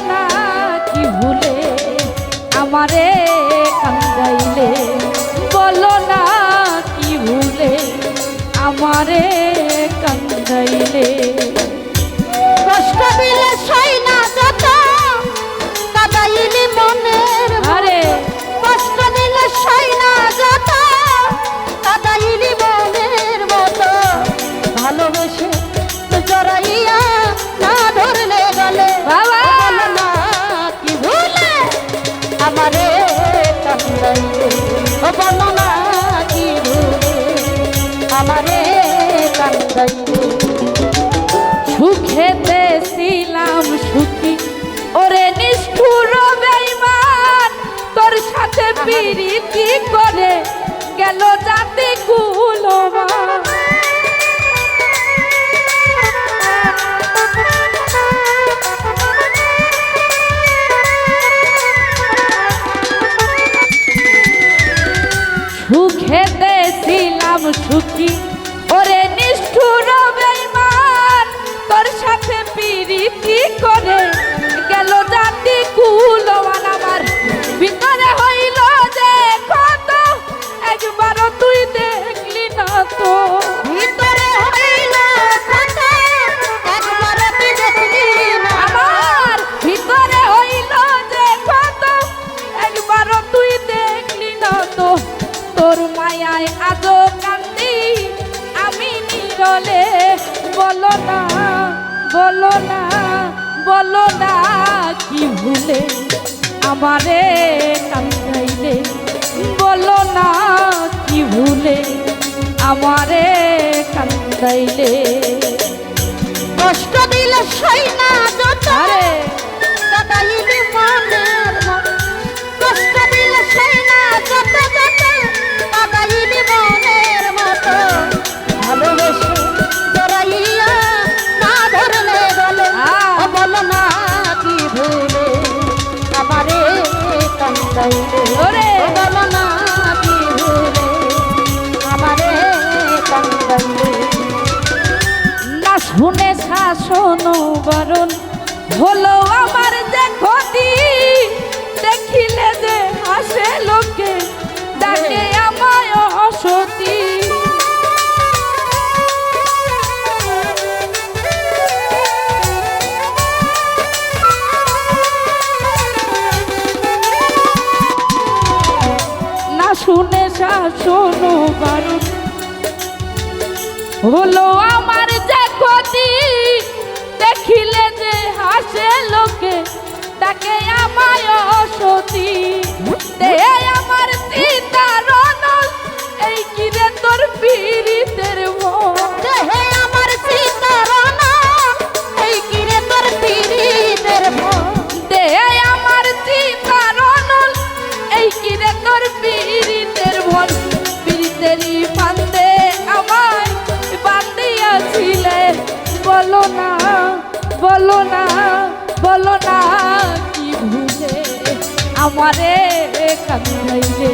না কি ভুলে আমারে কান্দাইলে, বলো না কি ভুলে আমারে কান্দাইলে। কষ্ট দিলে সই না যত কাদাইলি মনের আরে কষ্ট দিলে সই না যত কাদাইলি মনের মতো ভালোবেসে জড়াইয়া না ধরলে গলে বাবা বলো না কি ভুলে আমারে কান্দাইলে, ও বলো না কি ভুলে আমারে কান্দাইলে। সুখেতে ছিলাম সুখী ওরে নিষ্ঠুর বেঈমান, তোর সাথে প্রীতি করে গেল জাতি কুলমান। সুখেতে ছিলাম সুখী ওরে নিষ্ঠুর বেঈমান, তোর সাথে প্রীতি করে গেল জাতি কুলমান। আমার ভিতরে হইল যে কত একবারও তুই দেখলি না তো, ভিতরে হইল কত একবারও তুই দেখলি না। আমার ভিতরে হইল যে কত একবারও তুই দেখলি না তো। তোর মায়ায় আজো কান্দি আমি নিরলে, বলো না বলো না বলো না কি ভুলে আমারে কান্দাইলে, বলো না কি ভুলে আমারে কান্দাইলে। কষ্ট দিলে সই না যত আরে কাদাইলি মনের মতো, কষ্ট দিলে সই না যত যত কাদাইলি মনের মতো ভালোবেসে জড়াইয়া না ধরলে গলে, ও বলো না কি ভুলে আমারে কান্দাইলে, ওরে ও বলো না কি ভুলে আমারে কান্দাইলে। না শুনে শাসন বারণ হলো আমার যে ক্ষতি, দেখিলে যে হাসে লোকে ডাকে আমায় অসতী। না শুনে শাসন বারণ হলো আমার যে ক্ষতি, দেখিলে যে হাসে লোকে তাকে আমায় অসতী। দে আমার সীতার নল এই কিরে তোর পীড়িতের মন, দেহে আমার সীতারাম এই কিরে তোর পীড়িতের মন, দে আমার সীতার নল এই কিরে তোর পীড়িতের মন। পীড়িতেরই ফান্দে আমায় বান্ধিয়াছিলে, বলো না বলো না বলো না কি ভুলে আমারে কান্দাইলে,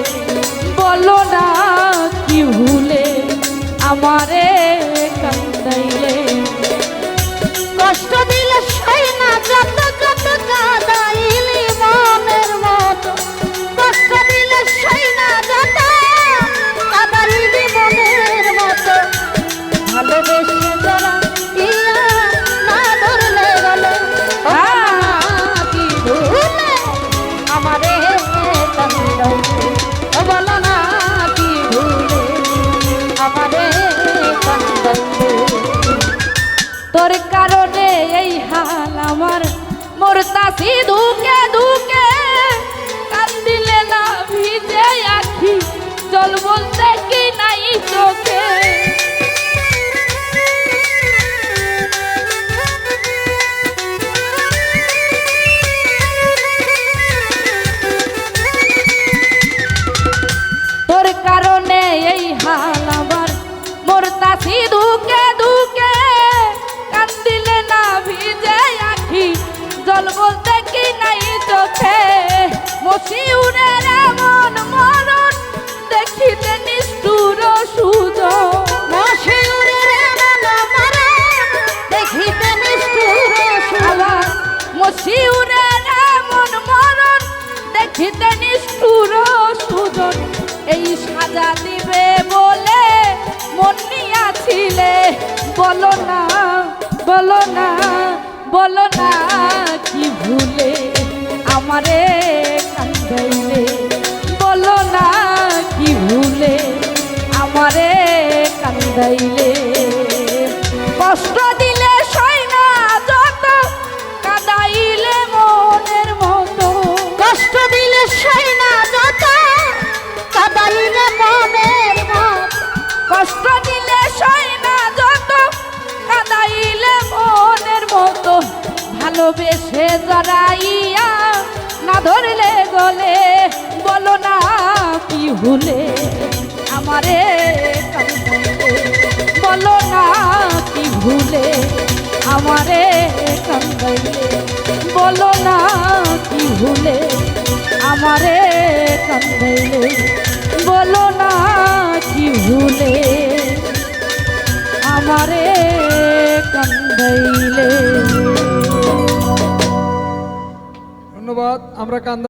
বলো না কি ভুলে আমারে কান্দাইলে। কষ্ট দিলে সই না যত যত কাদাইলি মনের মতো, কষ্ট দিলে সই না যত কাদাইলি মনের মতো ভালোবেসে যারা ইয়া না ধরলে গলে, ও বলো না কি ভুলে আমারে কান্দাইলে, ও বলো না কি ভুলে আমারে কান্দাইলে। তোর কারণে এই হাল আমার, মরতাছি ধুকে ধুকে, কান্দিলে না ভিজে আখি জল বলতে কি নাই চোখে। তোর কারণে এই হাল আমার, মরতাছি ধুকে ধুকে, কান্দিলে না ভিজে আখি জল বলতে কি নাই চোখে। মশিউরের এমন মরণ দেখিতে নিষ্ঠুর সুজন, মশিউরের এমন মরণ দেখিতে নিষ্ঠুর সুজন, মশিউরের এই সাজা দিবে বলে মন নিয়াছিলে, বলো না বলো না বলো না কি ভুলে আমারে কান্দাইলে, বলো না কি ভুলে আমারে কান্দাইলে। কষ্ট দিলে সয় না যত কাঁদাইলে মনের মতো, কষ্ট দিলে সয় না যত কাঁদাইলে মনের মতো, কষ্ট দিলে সয় না যত কাঁদাইলে মনের মতো। ভালোবেসে জড়াইয়া না ধরলে গলে, বলো না কি ভুলে আমারে কান্দাইলে, বলো না কি ভুলে আমারে কান্দাইলে, বলো না কি ভুলে আমারে কান্দাইলে, বলো না কি ভুলে আমারে কান্দাইলে। ধন্যবাদ। আমরা কান্দা